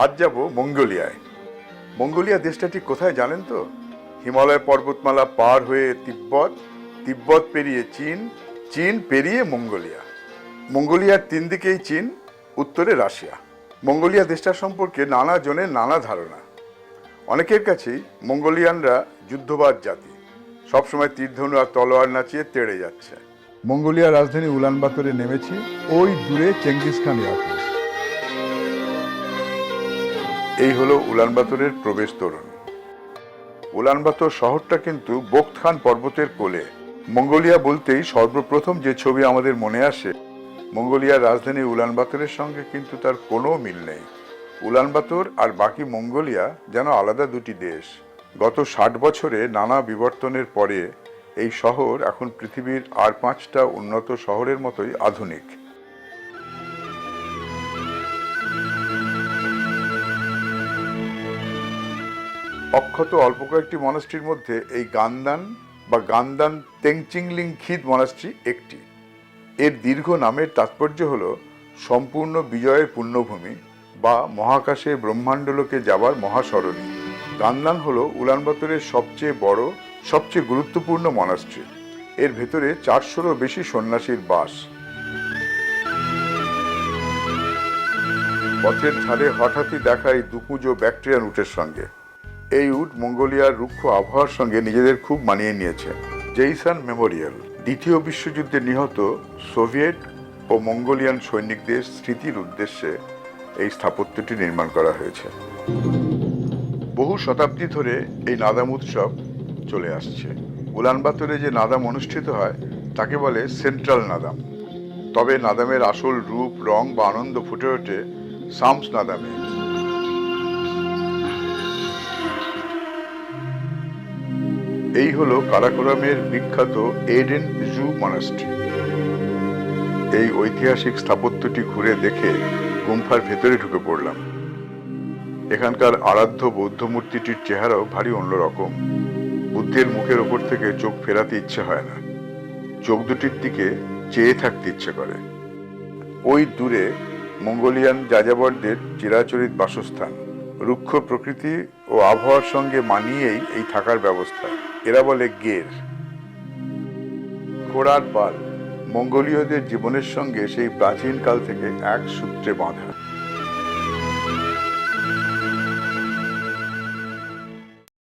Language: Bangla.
আজ যাব মঙ্গোলিয়ায়। মঙ্গোলিয়া দেশটা ঠিক কোথায় জানেন তো? হিমালয় পর্বতমালা পার হয়ে তিব্বত, তিব্বত পেরিয়ে চীন, চীন পেরিয়ে মঙ্গোলিয়া। মঙ্গোলিয়ার তিন দিকেই চীন, উত্তরে রাশিয়া। মঙ্গোলিয়া দেশটা সম্পর্কে নানা জনের নানা ধারণা। অনেকের কাছেই মঙ্গোলিয়ানরা যুদ্ধবাজ জাতি, সবসময় তীরধনু আর তলোয়ার নাচিয়ে তেড়ে যাচ্ছে। মঙ্গোলিয়ার রাজধানী উলানবাতরে নেমেছি, ওই দূরে চেঙ্গিস খান এয়ারপোর্ট। এই হলো উলানবাতরের প্রবেশ তোরণ। উলানবাতর শহরটা কিন্তু বোকখান পর্বতের কোলে। মঙ্গোলিয়া বলতেই সর্বপ্রথম যে ছবি আমাদের মনে আসে, মঙ্গোলিয়ার রাজধানী উলানবাতরের সঙ্গে কিন্তু তার কোনো মিল নেই। উলানবাতর আর বাকি মঙ্গোলিয়া যেন আলাদা দুটি দেশ। গত 60 বছরে নানা বিবর্তনের পরে এই শহর এখন পৃথিবীর আর 5টা উন্নত শহরের মতোই আধুনিক। অক্ষত অল্প কয়েকটি মনাস্ট্রির মধ্যে এই গান্দান বা গান্দান তেংচিংলিং খিদ মনাস্ট্রি একটি। এর দীর্ঘ নামের তাৎপর্য হল সম্পূর্ণ বিজয়ের পুণ্যভূমি বা মহাকাশে ব্রহ্মাণ্ডলোকে যাবার মহাসরণী। গান্দান হল উলানবাতরের সবচেয়ে বড়, সবচেয়ে গুরুত্বপূর্ণ মনাস্ট্রি। এর ভেতরে 400-রও বেশি সন্ন্যাসীর বাস। পথের ধারে হঠাৎই দেখা এই দুকুজো ব্যাকটেরিয়ান উটের সঙ্গে। এই উট মঙ্গোলিয়ার রুক্ষ আবহাওয়ার সঙ্গে নিজেদের খুব মানিয়ে নিয়েছে। জেইসান মেমোরিয়াল, দ্বিতীয় বিশ্বযুদ্ধে নিহত সোভিয়েত ও মঙ্গোলিয়ান সৈনিকদের স্মৃতির উদ্দেশ্যে এই স্থাপত্যটি নির্মাণ করা হয়েছে। বহু শতাব্দী ধরে এই নাদাম উৎসব চলে আসছে। উলানবাতরে যে নাদাম অনুষ্ঠিত হয় তাকে বলে সেন্ট্রাল নাদাম। তবে নাদামের আসল রূপ, রং বা আনন্দ ফুটে ওঠে সামস নাদামে। এই হলো কারাকোরামের বিখ্যাত এডেন জু মনাস্ট্রি। এই ঐতিহাসিক স্থাপত্যটি ঘুরে দেখে গুম্ফার ভেতরে ঢুকে পড়লাম। এখানকার আরাধ্য বৌদ্ধ মূর্তিটির চেহারাও ভারী অন্যরকম। বুদ্ধের মুখের ওপর থেকে চোখ ফেরাতে ইচ্ছে হয় না, চোখ দুটির দিকে চেয়ে থাকতে ইচ্ছে করে। ওই দূরে মঙ্গোলিয়ান যাযাবরদের চিরাচরিত বাসস্থান। রুক্ষ প্রকৃতি ও আবহাওয়ার সঙ্গে মানিয়েই এই থাকার ব্যবস্থা। এরা বলে গের। ঘোড়ার পাল মঙ্গোলীয়দের জীবনের সঙ্গে সেই প্রাচীন কাল থেকে এক সূত্রে বাঁধা।